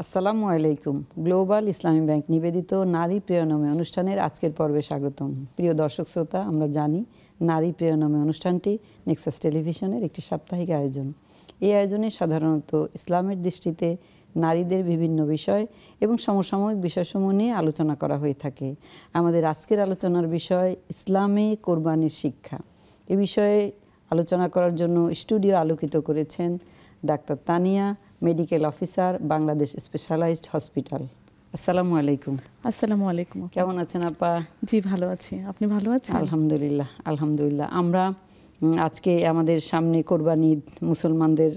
আসসালামু আলাইকুম। গ্লোবাল ইসলামী ব্যাংক নিবেদিত নারী প্রেরণাময় অনুষ্ঠানের আজকের পর্বে স্বাগতম। প্রিয় দর্শক শ্রোতা, আমরা জানি নারী প্রেরণাময় অনুষ্ঠানটি নেক্সাস টেলিভিশনের একটি সাপ্তাহিক আয়োজন। এই আয়োজনে সাধারণত ইসলামের দৃষ্টিতে নারীদের বিভিন্ন বিষয় এবং সমসাময়িক বিষয়সমূহ নিয়ে আলোচনা করা হয়ে থাকে। আমাদের আজকের আলোচনার বিষয় ইসলামে কোরবানির শিক্ষা। এ বিষয়ে আলোচনা করার জন্য স্টুডিও আলোকিত করেছেন doctor Tania, medical officer, Bangladesh specialised hospital. আসসালামু আলাইকুম। আসসালামু আলাইকুম। কেমন আছেন আপা? জি, ভালো আছি। আপনি ভালো আছেন? আলহামদুলিল্লাহ, আলহামদুলিল্লাহ। আমরা আজকে আমাদের সামনে কোরবানি ঈদ, মুসলমানদের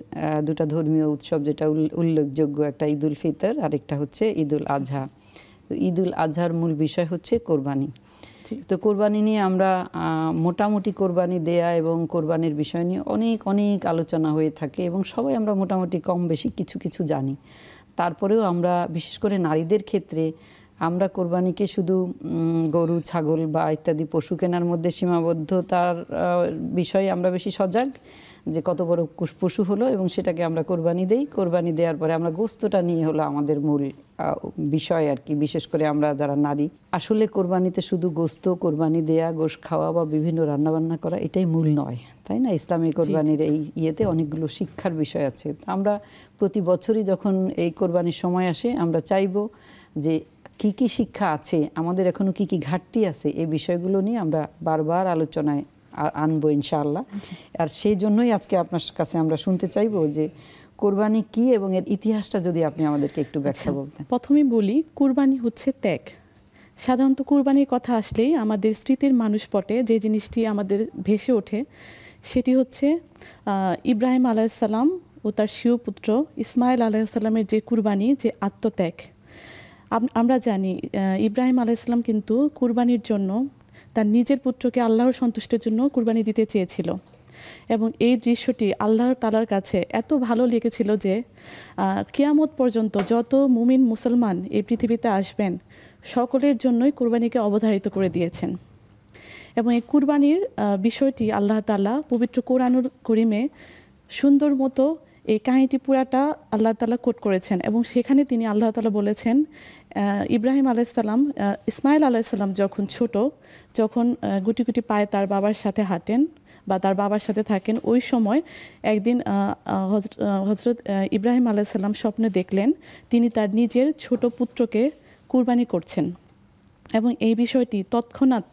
দুটা ধর্মীয় উৎসব যেটা উল্লেখযোগ্য, একটা ঈদ উল ফিতর আর একটা হচ্ছে ঈদ উল আজহা। তো ঈদ উল আজহার মূল বিষয় হচ্ছে কোরবানি। তো কোরবানি নিয়ে আমরা মোটামুটি কোরবানি দেয়া এবং কোরবানির বিষয় নিয়ে অনেক অনেক আলোচনা হয়ে থাকে এবং সবাই আমরা মোটামুটি কম বেশি কিছু কিছু জানি। তারপরেও আমরা বিশেষ করে নারীদের ক্ষেত্রে আমরা কোরবানিকে শুধু গরু, ছাগল বা ইত্যাদি পশু কেনার মধ্যে সীমাবদ্ধতার বিষয়ে আমরা বেশি সজাগ, যে কত বড় পশু হলো এবং সেটাকে আমরা কোরবানি দেই। কোরবানি দেওয়ার পরে আমরা গোশতটা নিয়ে হলো আমাদের মূল বিষয় আর কি। বিশেষ করে আমরা যারা নারী, আসলে কোরবানিতে শুধু গোশত কোরবানি দেয়া, গোশ খাওয়া বা বিভিন্ন রান্নাবান্না করা এটাই মূল নয়, তাই না? ইসলামী কোরবানির এই ইয়েতে অনেকগুলো শিক্ষার বিষয় আছে। আমরা প্রতি বছরই যখন এই কোরবানির সময় আসে আমরা চাইবো যে কি কি শিক্ষা আছে, আমাদের এখনো কি কি ঘাটতি আছে, এই বিষয়গুলো নিয়ে আমরা বারবার আলোচনায় আনবো ইনশাআল্লাহ। আর সেই জন্যই আজকে আপনার কাছে আমরা শুনতে চাইবো যে কোরবানি কি এবং এর ইতিহাসটা যদি আপনি আমাদেরকে একটু ব্যাখ্যা বলতেন। প্রথমে বলি, কুরবানি হচ্ছে ত্যাগ। সাধারণত কুরবানির কথা আসলেই আমাদের স্মৃতির মানুষপটে যে জিনিসটি আমাদের ভেসে ওঠে সেটি হচ্ছে ইব্রাহিম আলাইসাল্লাম ও তার স্বীয় পুত্র ইসমাইল আলাইসাল্লামের যে কুরবানি, যে আত্মত্যাগ। আমরা জানি ইব্রাহিম আলাইসাল্লাম কিন্তু কুরবানির জন্য তার নিজের পুত্রকে আল্লাহর সন্তুষ্টির জন্য কুরবানি দিতে চেয়েছিল এবং এই দৃশ্যটি আল্লাহর তাআলার কাছে এত ভালো লেগেছিল যে কিয়ামত পর্যন্ত যত মুমিন মুসলমান এই পৃথিবীতে আসবেন সকলের জন্যই কুরবানিকে অবধারিত করে দিয়েছেন। এবং এই কুরবানির বিষয়টি আল্লাহ তাআলা পবিত্র কোরআনুল কারীমে সুন্দর মতো এই কাহিনীটি পুরাটা আল্লাহ তাআলা কোট করেছেন এবং সেখানে তিনি আল্লাহ তাআলা বলেছেন ইব্রাহিম আলাইসাল্লাম, ইসমাইল আলাইসাল্লাম যখন ছোট, যখন গুটি গুটি পায়ে তার বাবার সাথে হাঁটেন বা তার বাবার সাথে থাকেন, ওই সময় একদিন হযরত ইব্রাহিম আলাইসাল্লাম স্বপ্নে দেখলেন তিনি তার নিজের ছোট পুত্রকে কুরবানি করছেন এবং এই বিষয়টি তৎক্ষণাৎ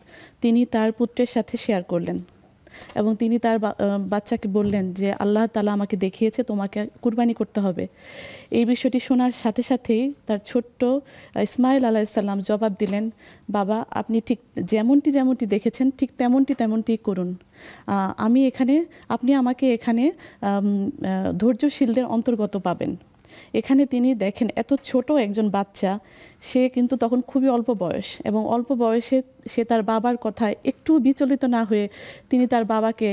তিনি তার পুত্রের সাথে শেয়ার করলেন এবং তিনি তার বাচ্চাকে বললেন যে আল্লাহ তাআলা আমাকে দেখিয়েছে তোমাকে কুরবানি করতে হবে। এই বিষয়টি শোনার সাথে সাথেই তার ছোট্ট ইসমাইল আলাইসাল্লাম জবাব দিলেন, বাবা আপনি ঠিক যেমনটি দেখেছেন ঠিক তেমনটি করুন। আপনি আমাকে এখানে ধৈর্যশীলদের অন্তর্গত পাবেন। এখানে তিনি দেখেন এত ছোট একজন বাচ্চা, সে কিন্তু তখন খুবই অল্প বয়স এবং অল্প বয়সে সে তার বাবার কথায় একটু বিচলিত না হয়ে তিনি তার বাবাকে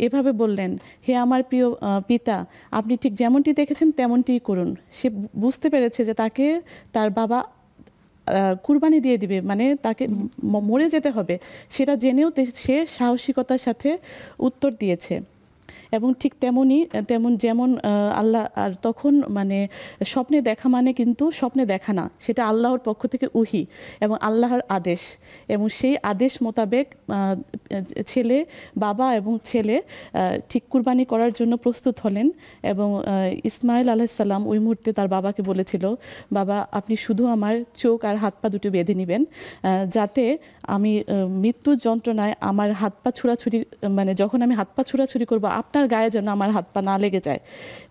এভাবে বললেন, হে আমার প্রিয় পিতা, আপনি ঠিক যেমনটি দেখেছেন তেমনটিই করুন। সে বুঝতে পেরেছে যে তাকে তার বাবা কুরবানি দিয়ে দিবে, মানে তাকে মরে যেতে হবে, সেটা জেনেও সে সাহসিকতার সাথে উত্তর দিয়েছে। এবং ঠিক যেমন আল্লাহ, আর তখন মানে স্বপ্নে দেখা মানে কিন্তু স্বপ্নে দেখা না, সেটা আল্লাহর পক্ষ থেকে ওহী এবং আল্লাহর আদেশ, এবং সেই আদেশ মোতাবেক বাবা এবং ছেলে ঠিক কুরবানি করার জন্য প্রস্তুত হলেন। এবং ইসমাইল আলাইসাল্লাম ওই মুহূর্তে তার বাবাকে বলেছিল, বাবা আপনি শুধু আমার চোখ আর হাত পা দুটো বেঁধে নেবেন, যাতে আমি মৃত্যুর যন্ত্রণায় আমার হাত পা ছোড়াছুড়ি, মানে যখন আমি হাত পা ছোড়াছুড়ি করবো আপনার গায়ে যেন আমার হাত পা না লেগে যায়।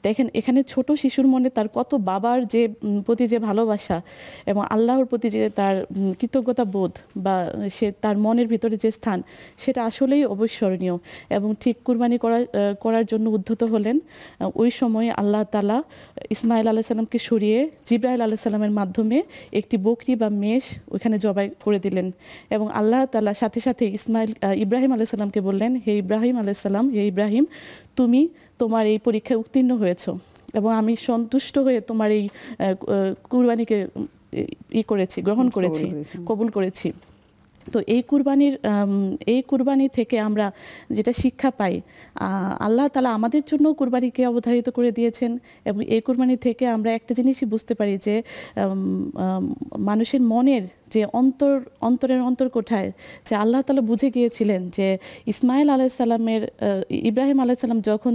দেখেন এখানে ছোট শিশুর মনে তার কত বাবার প্রতি যে ভালোবাসা এবং আল্লাহর প্রতি যে তার কৃতজ্ঞতা বোধ বা সে তার মনের ভিতরে যে স্থান, সেটা আসলেই অবিস্মরণীয়। এবং ঠিক কুরবানি করার জন্য উদ্ধত হলেন। ওই সময় আল্লাহ তাআলা ইসমাইল আলাইসাল্লামকে সরিয়ে জিবরাইল আলাইসাল্লামের মাধ্যমে একটি বকরি বা মেষ ওইখানে জবাই করে দিলেন এবং আল্লাহ তাআলা সাথে সাথে ইব্রাহিম আলাইসাল্লামকে বললেন, হে ইব্রাহিম আলাইসাল্লাম, হে ইব্রাহিম, তুমি তোমার এই পরীক্ষায় উত্তীর্ণ হয়েছ এবং আমি সন্তুষ্ট হয়ে তোমার এই কুরবানিকে গ্রহণ করেছি, কবুল করেছি। তো এই কুরবানি থেকে আমরা যেটা শিক্ষা পাই, আল্লাহ তাআলা আমাদের জন্য কুরবানিকে অবধারিত করে দিয়েছেন, এবং এই কুরবানি থেকে আমরা একটা জিনিসই বুঝতে পারি যে মানুষের মনের যে অন্তরের অন্তর্কোঠায় যে আল্লাহ তাআলা বুঝে গিয়েছিলেন যে ইব্রাহিম আলাইহিস সালাম যখন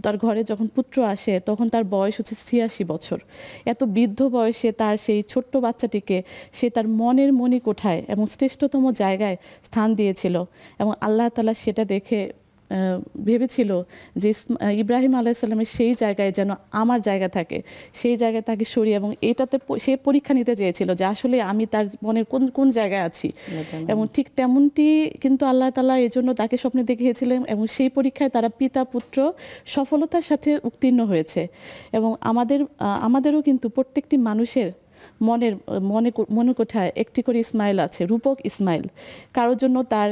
তার ঘরে যখন পুত্র আসে, তখন তার বয়স হচ্ছে ৮৬ বছর। এত বৃদ্ধ বয়সে তার সেই ছোট্ট বাচ্চাটিকে সে তার মনের মণিকোঠায় এবং শ্রেষ্ঠতম জায়গায় স্থান দিয়েছিল, এবং আল্লাহ তাআলা সেটা দেখে ভেবেছিল যে ইব্রাহিম আলাইহিস সালামের সেই জায়গায় যেন আমার জায়গা থাকে, সেই জায়গায় তাকে সরিয়ে, এবং এটাতে সে পরীক্ষা নিতে চেয়েছিল যে আসলে আমি তার মনের কোন জায়গায় আছি। এবং ঠিক তেমনটি কিন্তু আল্লাহ তাআলা এই জন্য তাকে স্বপ্নে দেখিয়েছিলেন, এবং সেই পরীক্ষায় তারা পিতা পুত্র সফলতার সাথে উত্তীর্ণ হয়েছে। এবং আমাদেরও কিন্তু প্রত্যেকটি মানুষের মনোকোঠায় একটি করে ইসমাইল আছে, রূপক ইসমাইল। কারোর জন্য তার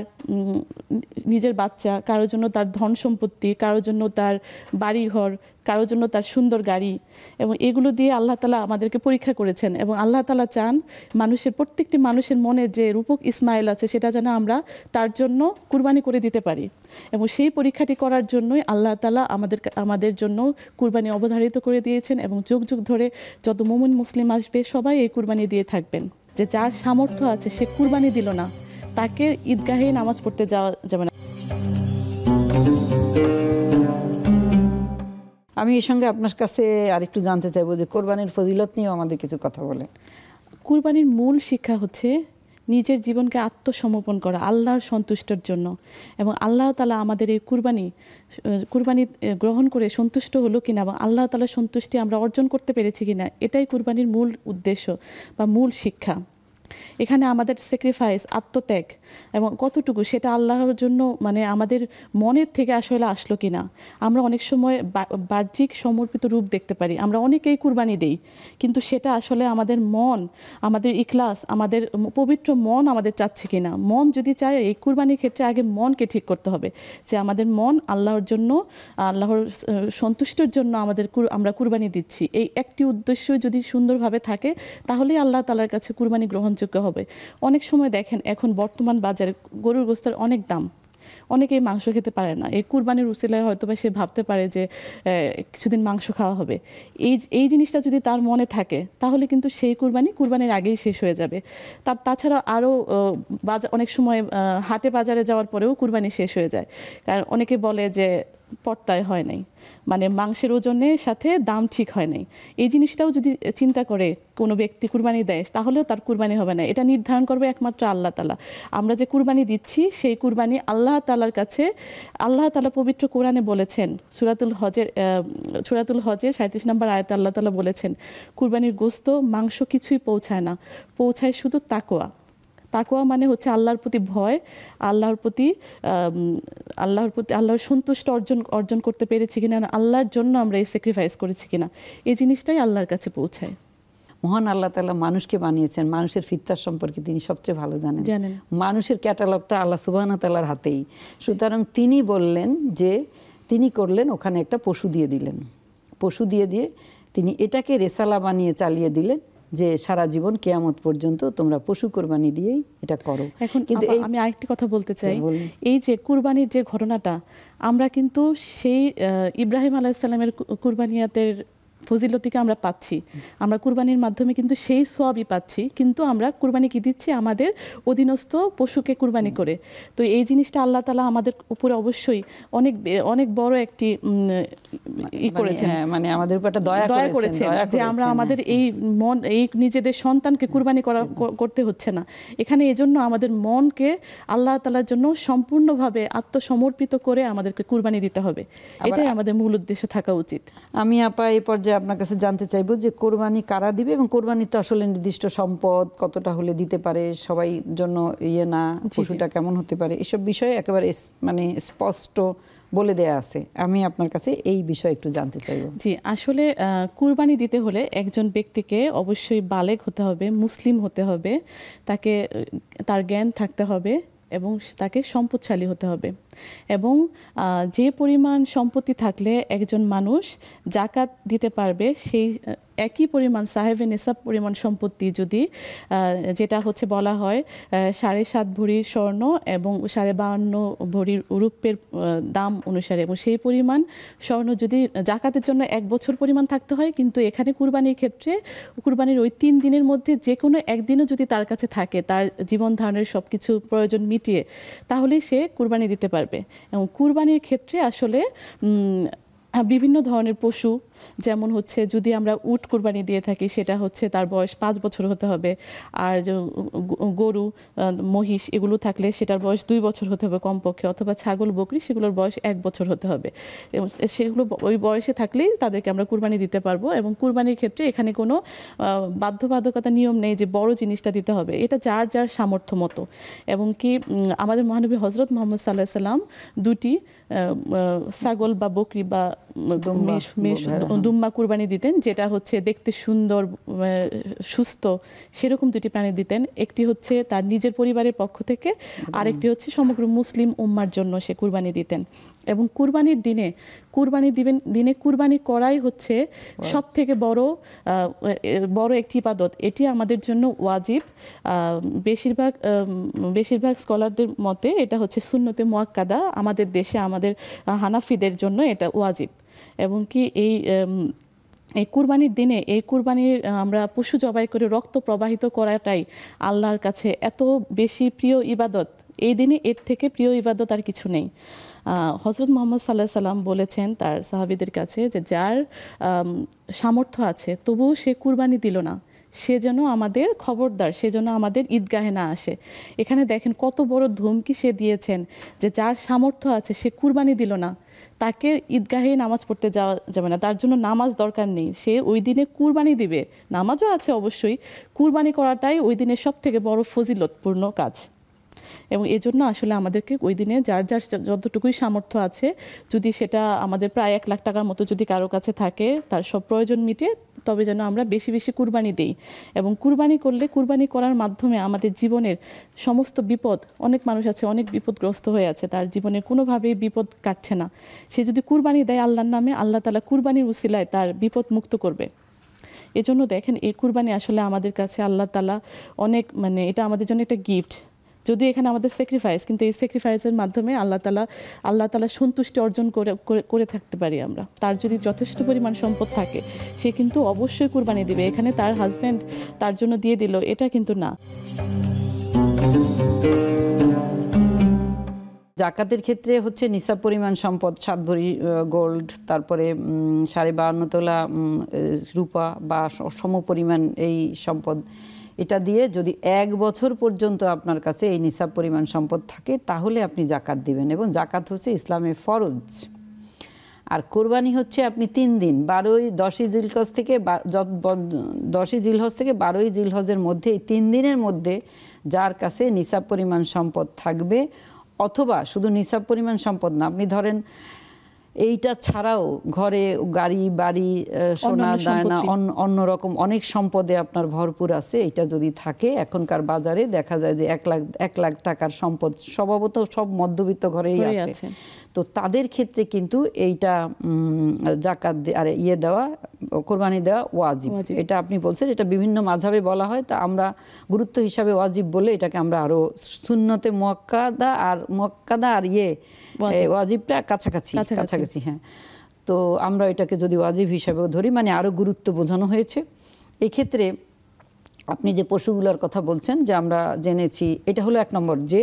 নিজের বাচ্চা, কারোর জন্য তার ধন সম্পত্তি, কারোর জন্য তার বাড়িঘর, কারোর জন্য তার সুন্দর গাড়ি, এবং এগুলো দিয়ে আল্লাহ তাআলা আমাদেরকে পরীক্ষা করেছেন। এবং আল্লাহ তাআলা চান প্রত্যেকটি মানুষের মনে যে রূপক ইসমাইল আছে সেটা যেন আমরা তার জন্য কুরবানি করে দিতে পারি। এবং সেই পরীক্ষাটি করার জন্যই আল্লাহ তাআলা আমাদের জন্য কুরবানি অবধারিত করে দিয়েছেন, এবং যুগ যুগ ধরে যত মুমিন মুসলিম আসবে সবাই এই কুরবানি দিয়ে থাকবেন। যে যার সামর্থ্য আছে সে কুরবানি দিল না, তাকে ঈদগাহে নামাজ পড়তে যাওয়া যাবে না। আমি এর সঙ্গে আপনার কাছে আরেকটু জানতে চাইবো যে কোরবানির ফজিলত নিয়েও আমাদের কিছু কথা বলেন। কুরবানির মূল শিক্ষা হচ্ছে নিজের জীবনকে আত্মসমর্পণ করা আল্লাহর সন্তুষ্টের জন্য, এবং আল্লাহ তাআলা আমাদের এই কুরবানি গ্রহণ করে সন্তুষ্ট হলো কিনা, এবং আল্লাহ তাআলার সন্তুষ্টি আমরা অর্জন করতে পেরেছি কিনা, এটাই কুরবানির মূল উদ্দেশ্য বা মূল শিক্ষা। এখানে আমাদের স্যাক্রিফাইস, আত্মত্যাগ এবং কতটুকু সেটা আল্লাহর জন্য আমাদের মনের থেকে আসলে আসলো কিনা। আমরা অনেক সময় বাহ্যিক সমর্পিত রূপ দেখতে পারি, আমরা অনেকেই কুরবানি দেই, কিন্তু সেটা আসলে আমাদের মন, আমাদের ইখলাস, আমাদের পবিত্র মন আমাদের চাচ্ছে কিনা। মন যদি চায়, এই কুরবানির ক্ষেত্রে আগে মনকে ঠিক করতে হবে যে আমাদের মন আল্লাহর জন্য, আল্লাহর সন্তুষ্টির জন্য আমরা কুরবানি দিচ্ছি, এই একটি উদ্দেশ্য যদি সুন্দরভাবে থাকে তাহলেই আল্লাহ তাআলার কাছে কুরবানি গ্রহণযোগ্য হবে। অনেক সময় দেখেন এখন বর্তমান বাজারে গরুর গোশতের অনেক দাম, অনেকেই মাংস খেতে পারে না। এই কুরবানির উসিলায় হয়তো বা সে ভাবতে পারে যে কিছুদিন মাংস খাওয়া হবে। এই জিনিসটা যদি তার মনে থাকে তাহলে কিন্তু সেই কুরবানির আগেই শেষ হয়ে যাবে। তাছাড়া আরও অনেক সময় হাটে বাজারে যাওয়ার পরেও কুরবানি শেষ হয়ে যায়, কারণ অনেকে বলে যে পর্তায় হয় নাই, মাংসের ওজনের সাথে দাম ঠিক হয় নাই। এই জিনিসটাও যদি চিন্তা করে কোনো ব্যক্তি কুরবানি দেয় তাহলেও তার কুরবানি হবে না। এটা নির্ধারণ করবে একমাত্র আল্লাহ তাআলা। আমরা যে কুরবানি দিচ্ছি সেই কুরবানি আল্লাহ তাআলার কাছে, আল্লাহ তাআলা পবিত্র কোরআনে বলেছেন, সূরাতুল হজের ৩৭ নম্বর আয়াতে আল্লাহ তাআলা বলেছেন, কুরবানির গোশত মাংস কিছুই পৌঁছায় না, পৌঁছায় শুধু তাকওয়া। তাকওয়া মানে হচ্ছে আল্লাহর প্রতি ভয়, আল্লাহর সন্তুষ্ট অর্জন করতে পেরেছি কিনা, আল্লাহর জন্য আমরা এই স্যাক্রিফাইস করেছি কিনা, এই জিনিসটাই আল্লাহর কাছে পৌঁছায়। মহান আল্লাহ তাআলা মানুষকে বানিয়েছেন, মানুষের ফিতরাত সম্পর্কে তিনি সবচেয়ে ভালো জানেন। মানুষের ক্যাটালগটা আল্লাহ সুবহানাহু ওয়া তাআলার হাতেই। সুতরাং তিনি বললেন যে তিনি করলেন, ওখানে একটা পশু দিয়ে দিলেন, পশু দিয়ে তিনি এটাকে রেসালা বানিয়ে চালিয়ে দিলেন যে সারা জীবন কিয়ামত পর্যন্ত তোমরা পশু কুরবানি দিয়েই এটা করো। এখন কিন্তু আমি আরেকটি কথা বলতে চাই, এই যে কুরবানির যে ঘটনাটা, আমরা কিন্তু সেই ইব্রাহিম আলাইহিস সালামের কুরবানিয়াতের ফজিলতিকে আমরা পাচ্ছি, আমরা কুরবানির মাধ্যমে কিন্তু সেই সওয়াবই পাচ্ছি, কিন্তু আমরা কুরবানি কি দিচ্ছি আমাদের অধীনস্থ পশুকে কুরবানি করে। তো এই জিনিসটা আল্লাহ তাআলা আমাদের উপরে অবশ্যই অনেক বড় একটি করেছেন, আমাদের উপর একটা দয়া করেছেন যে আমরা আমাদের এই নিজেদের সন্তানকে কুরবানি করতে হচ্ছে না। এখানে এজন্য আমাদের মনকে আল্লাহ তাআলার জন্য সম্পূর্ণভাবে আত্মসমর্পিত করে আমাদেরকে কুরবানি দিতে হবে, এটাই আমাদের মূল উদ্দেশ্য থাকা উচিত। আমি আপা এই পর্যায়ে আপনার কাছে জানতে চাইবো যে কোরবানি কারা দিবে, এবং কোরবানি তো আসলে নির্দিষ্ট সম্পদ কতটা হলে দিতে পারে, সবাই জন্য না, পশুটা কেমন হতে পারে, এসব বিষয়ে একেবারে স্পষ্ট বলে দেয়া আছে। আমি আপনার কাছে এই বিষয়ে একটু জানতে চাইবো। জি, আসলে কুরবানি দিতে হলে একজন ব্যক্তিকে অবশ্যই বালেগ হতে হবে, মুসলিম হতে হবে, তার জ্ঞান থাকতে হবে এবং তাকে সম্পদশালী হতে হবে। এবং যে পরিমাণ সম্পত্তি থাকলে একজন মানুষ জাকাত দিতে পারবে, সেই একই পরিমাণ সাহেবে নেসাব পরিমাণ সম্পত্তি যদি যেটা হচ্ছে বলা হয় 7.5 ভরি স্বর্ণ এবং 52.5 ভরি রূপের দাম অনুসারে, এবং সেই পরিমাণ স্বর্ণ যদি জাকাতের জন্য 1 বছর পরিমাণ থাকতে হয়, কিন্তু এখানে কুরবানির ক্ষেত্রে কুরবানির ওই 3 দিনের মধ্যে যে কোনো একদিনও যদি তার কাছে থাকে, তার জীবন ধারণের সব কিছু প্রয়োজন মিটিয়ে, তাহলে সে কুরবানি দিতে পারবে। এবং কুরবানির ক্ষেত্রে আসলে বিভিন্ন ধরনের পশু, যেমন হচ্ছে যদি আমরা উট কুরবানি দিয়ে থাকি সেটা হচ্ছে তার বয়স 5 বছর হতে হবে, আর গরু মহিষ এগুলো থাকলে সেটার বয়স 2 বছর হতে হবে কমপক্ষে, অথবা ছাগল বকরি সেগুলোর বয়স 1 বছর হতে হবে। এবং সেগুলো ওই বয়সে থাকলেই তাদেরকে আমরা কুরবানি দিতে পারবো। এবং কুরবানির ক্ষেত্রে এখানে কোনো বাধ্যবাধকতা নিয়ম নেই যে বড় জিনিসটা দিতে হবে, এটা যার যার সামর্থ্য মতো। এবং কি আমাদের মহানবী হজরত মুহাম্মদ সাল্লাল্লাহু আলাইহি সাল্লাম 2টি ছাগল বা বকরি বা দুম্বা কুরবানি দিতেন, যেটা হচ্ছে দেখতে সুন্দর সুস্থ সেরকম 2টি প্রাণী দিতেন। একটি হচ্ছে তার নিজের পরিবারের পক্ষ থেকে, আরেকটি হচ্ছে সমগ্র মুসলিম উম্মার জন্য সে কুরবানি দিতেন। এবং কুরবানির দিনে কুরবানি করাই হচ্ছে সব থেকে বড় একটি ইবাদত। এটি আমাদের জন্য ওয়াজিব। বেশিরভাগ স্কলারদের মতে এটা হচ্ছে সুন্নতে মুআক্কাদা। আমাদের দেশে আমাদের হানাফিদের জন্য এটা ওয়াজিব। এবং কি এই কুরবানির দিনে আমরা পশু জবাই করে রক্ত প্রবাহিত করাটাই আল্লাহর কাছে এত বেশি প্রিয় ইবাদত। এই দিনে এর থেকে প্রিয় ইবাদত আর কিছু নেই। হজরত মুহাম্মদ সাল্লাল্লাহু আলাইহি সাল্লাম বলেছেন তার সাহাবীদের কাছে যে যার সামর্থ্য আছে তবুও সে কুরবানি দিল না, সে যেন আমাদের খবরদার, সে যেন আমাদের ঈদগাহে না আসে। এখানে দেখেন কত বড় ধমকি সে দিয়েছেন যে যার সামর্থ্য আছে সে কুরবানি দিল না, তাকে ঈদগাহে নামাজ পড়তে যাওয়া যাবে না, তার জন্য নামাজ দরকার নেই, সে ওই দিনে কুরবানি দিবে। নামাজও আছে অবশ্যই, কুরবানি করাটাই ওই দিনের সব থেকে বড় ফজিলতপূর্ণ কাজ। এবং এজন্য আসলে আমাদেরকে ওই দিনে যার যার যতটুকুই সামর্থ্য আছে, যদি সেটা আমাদের প্রায় 1 লাখ টাকার মতো যদি কারো কাছে থাকে, তার সব প্রয়োজন মিটে, তবে যেন আমরা বেশি বেশি কুরবানি দেই। এবং কুরবানি করার মাধ্যমে আমাদের জীবনের সমস্ত বিপদ, অনেক মানুষ আছে অনেক বিপদগ্রস্ত হয়ে আছে, তার জীবনে কোনোভাবেই বিপদ কাটছে না, সে যদি কুরবানি দেয় আল্লাহর নামে, আল্লাহ তাআলা কুরবানির উসিলায় তার বিপদ মুক্ত করবে। এজন্য দেখেন এই কুরবানি আসলে আমাদের কাছে আল্লাহ তাআলা অনেক, এটা আমাদের জন্য একটা গিফট। যদি এখানে আমাদের স্যাক্রিফাইস, কিন্তু এই স্যাক্রিফাইসের মাধ্যমে আল্লাহ তাআলা সন্তুষ্টি অর্জন করে থাকতে পারি আমরা। তার যদি যথেষ্ট পরিমাণ সম্পদ থাকে সে কিন্তু অবশ্যই কুরবানি দিবে। এখানে তার হাজব্যান্ড তার জন্য দিয়ে দিল এটা কিন্তু না। জাকাতের ক্ষেত্রে হচ্ছে নিসাব পরিমাণ সম্পদ 7 ভরি গোল্ড, তারপরে 52.5 তোলা রূপা বা সম পরিমাণ এই সম্পদ, এটা দিয়ে যদি 1 বছর পর্যন্ত আপনার কাছে এই নিসাব পরিমাণ সম্পদ থাকে তাহলে আপনি জাকাত দিবেন। এবং জাকাত হচ্ছে ইসলামের ফরজ। আর কোরবানি হচ্ছে আপনি 3 দিন 10ই জিলহজ থেকে 12ই জিলহজের মধ্যে, এই 3 দিনের মধ্যে যার কাছে নিসাব পরিমাণ সম্পদ থাকবে, অথবা শুধু নিসাব পরিমাণ সম্পদ না, আপনি ধরেন এইটা ছাড়াও ঘরে গাড়ি বাড়ি সোনা দায়না অন্যরকম অনেক সম্পদে আপনার ভরপুর আছে, এটা যদি থাকে, এখনকার বাজারে দেখা যায় যে 1 লাখ টাকার সম্পদ স্বভাবত সব মধ্যবিত্ত ঘরেই আছে। তো তাদের ক্ষেত্রে কিন্তু এইটা জাকাত আর দেওয়া, কোরবানি দেওয়া ওয়াজিব। এটা আপনি বলছেন এটা বিভিন্ন মাযহাবে বলা হয়, তা আমরা গুরুত্ব হিসাবে ওয়াজিব বলে এটাকে আমরা আরো সুন্নতে মুআক্কাদা আর ওয়াজিবটা কাছাকাছি। হ্যাঁ, তো আমরা এটাকে যদি ওয়াজিব হিসাবেও ধরি, আরো গুরুত্ব বোঝানো হয়েছে। এই ক্ষেত্রে আপনি যে পশুগুলোর কথা বলছেন, যে আমরা জেনেছি, এটা হলো 1 নম্বর যে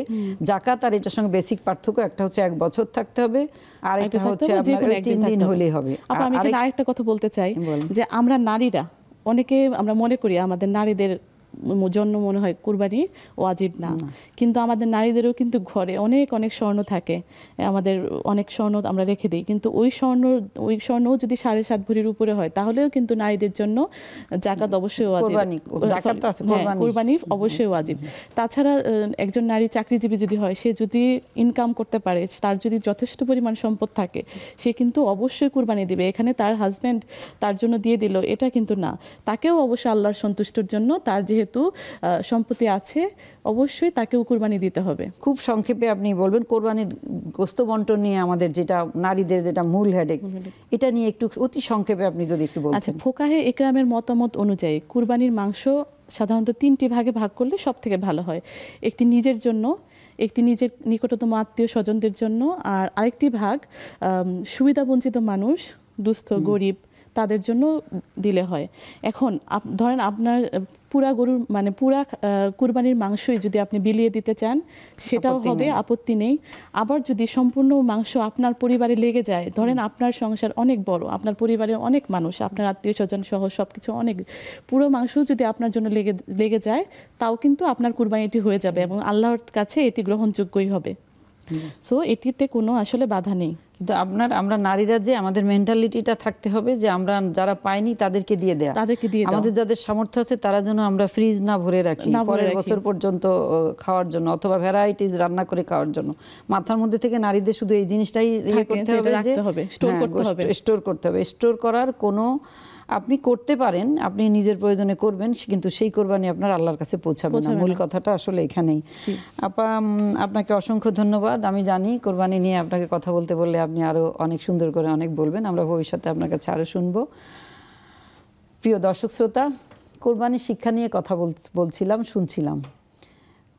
জাকাত, আর এটার সঙ্গে বেসিক পার্থক্য একটা হচ্ছে 1 বছর থাকতে হবে, আর একটা হচ্ছে আপনার 3 দিন হলেই হবে। আমি আরেকটা কথা বলতে চাই যে আমরা নারীরা অনেকে আমরা মনে করি আমাদের নারীদের জন্য মনে হয় কুরবানি ওয়াজিব না, কিন্তু আমাদের নারীদেরও কিন্তু ঘরে অনেক অনেক স্বর্ণ থাকে, আমাদের অনেক স্বর্ণ আমরা রেখে দিই, কিন্তু ওই স্বর্ণও যদি 7.5 ভরির উপরে হয় তাহলেও কিন্তু নারীদের জন্য জাকাত অবশ্যই ওয়াজিব, কুরবানি অবশ্যই ওয়াজিব। তাছাড়া একজন নারী চাকরিজীবী যদি হয়, সে যদি ইনকাম করতে পারে, তার যদি যথেষ্ট পরিমাণ সম্পদ থাকে, সে কিন্তু অবশ্যই কুরবানি দিবে। এখানে তার হাজব্যান্ড তার জন্য দিয়ে দিল এটা কিন্তু না, তাকেও অবশ্যই আল্লাহর সন্তুষ্টির জন্য, তার যেহেতু যেহেতু সম্পত্তি আছে, অবশ্যই তাকেও কুরবানি দিতে হবে। খুব সংক্ষেপে আপনি বলবেন কোরবানির গোস্ত বন্টন নিয়ে আমাদের যেটা নারীদের যেটা মূল হেডেক, এটা নিয়ে একটু অতি সংক্ষেপে আপনি যদি একটু বলতেন। আচ্ছা, ফোকাহে ইকরামের মতামত অনুযায়ী কুরবানির মাংস সাধারণত 3টি ভাগে ভাগ করলে সব থেকে ভালো হয়। একটি নিজের জন্য, একটি নিজের নিকটতম আত্মীয় স্বজনদের জন্য, আর আরেকটি ভাগ সুবিধাবঞ্চিত মানুষ, দুস্থ গরিব তাদের জন্য দিলে হয়। এখন ধরেন আপনার পুরা গরুর মানে পুরা কুরবানির মাংসই যদি আপনি বিলিয়ে দিতে চান সেটাও হবে, আপত্তি নেই। আবার যদি সম্পূর্ণ মাংস আপনার পরিবারে লেগে যায়, ধরেন আপনার সংসার অনেক বড়, আপনার পরিবারে অনেক মানুষ, আপনার আত্মীয় স্বজন সহ সবকিছু অনেক, পুরো মাংস যদি আপনার জন্য লেগে যায়, তাও কিন্তু আপনার কুরবানিটি হয়ে যাবে এবং আল্লাহর কাছে এটি গ্রহণযোগ্যই হবে। সো এটিতে কোনো আসলে বাধা নেই। কিন্তু আমরা নারীরা যে আমাদের মেন্টালিটিটা থাকতে হবে যে আমরা যারা পাইনি তাদেরকে দিয়ে দেয়া, আমাদের যাদের সামর্থ্য আছে তারা যেন আমরা ফ্রিজ না ভরে রাখি পরের বছর পর্যন্ত খাওয়ার জন্য, অথবা ভ্যারাইটিস রান্না করে খাওয়ার জন্য। মাথার মধ্যে থেকে নারীদের শুধু এই জিনিসটাই করতে হবে যে স্টোর করতে হবে। স্টোর করার কোনো আপনি করতে পারেন, আপনি নিজের প্রয়োজনে করবেন, কিন্তু সেই কোরবানি আপনার আল্লাহর কাছে পৌঁছাবে না। মূল কথাটা আসলে এখানেই। আপা, আপনাকে অসংখ্য ধন্যবাদ। আমি জানি কোরবানি নিয়ে আপনাকে কথা বলতে বললে আপনি আরো অনেক সুন্দর করে অনেক বলবেন, আমরা ভবিষ্যতে আপনার কাছে আরো শুনবো। প্রিয় দর্শক শ্রোতা, কোরবানির শিক্ষা নিয়ে কথা শুনছিলাম।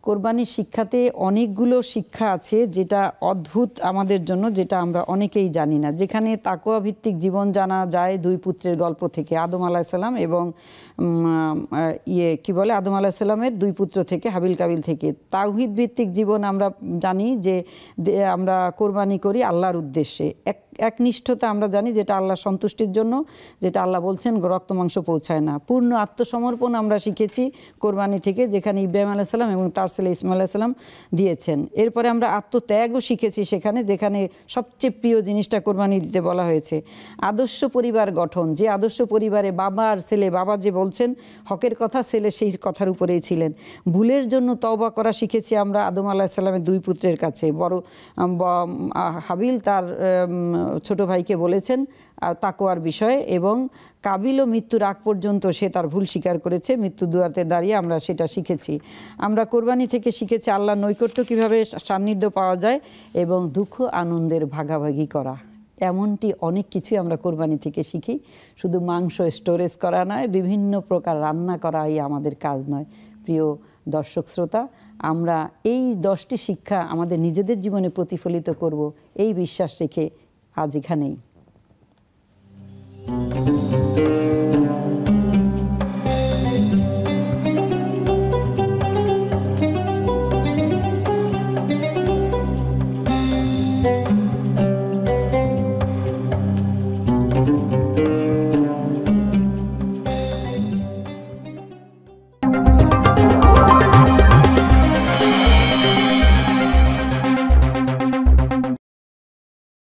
কোরবানির শিক্ষাতে অনেকগুলো শিক্ষা আছে যেটা অদ্ভুত আমাদের জন্য, যেটা আমরা অনেকেই জানি না। যেখানে তাকওয়া ভিত্তিক জীবন জানা যায় 2 পুত্রের গল্প থেকে, আদম আলাইহিসসালাম এবং আদম আলাইহিসসালামের 2 পুত্র থেকে, হাবিল কাবিল থেকে। তাওহীদ ভিত্তিক জীবন আমরা জানি যে আমরা কোরবানি করি আল্লাহর উদ্দেশ্যে। একনিষ্ঠতা আমরা জানি যেটা আল্লাহর সন্তুষ্টির জন্য, যেটা আল্লাহ বলছেন রক্ত মাংস পৌঁছায় না। পূর্ণ আত্মসমর্পণ আমরা শিখেছি কোরবানি থেকে, যেখানে ইব্রাহিম আলাইহিস সালাম এবং তার ছেলে ইসমাইল আলাইহিস সালাম দিয়েছেন। এরপরে আমরা আত্মত্যাগও শিখেছি যেখানে সবচেয়ে প্রিয় জিনিসটা কোরবানি দিতে বলা হয়েছে। আদর্শ পরিবার গঠন, যে আদর্শ পরিবারে বাবা আর ছেলে, বাবা যে বলছেন হকের কথা, ছেলে সেই কথার উপরেই ছিলেন। ভুলের জন্য তওবা করা শিখেছি আমরা আদম আলাইহিস সালামের 2 পুত্রের কাছে। বড় হাবিল তার ছোট ভাইকে বলেছেন তাকওয়ার বিষয়ে, এবং কাবিলও মৃত্যুর আগ পর্যন্ত সে তার ভুল স্বীকার করেছে। মৃত্যু দুয়ারে দাঁড়িয়ে আমরা সেটা শিখেছি। আমরা কোরবানি থেকে শিখেছি আল্লাহর নৈকট্য কীভাবে সান্নিধ্য পাওয়া যায় এবং দুঃখ আনন্দের ভাগাভাগি করা। এমনটি অনেক কিছুই আমরা কোরবানি থেকে শিখি। শুধু মাংস স্টোরেজ করা নয়, বিভিন্ন প্রকার রান্না করাই আমাদের কাজ নয়। প্রিয় দর্শক শ্রোতা, আমরা এই 10টি শিক্ষা আমাদের নিজেদের জীবনে প্রতিফলিত করব এই বিশ্বাস রেখে আজ এখানেই।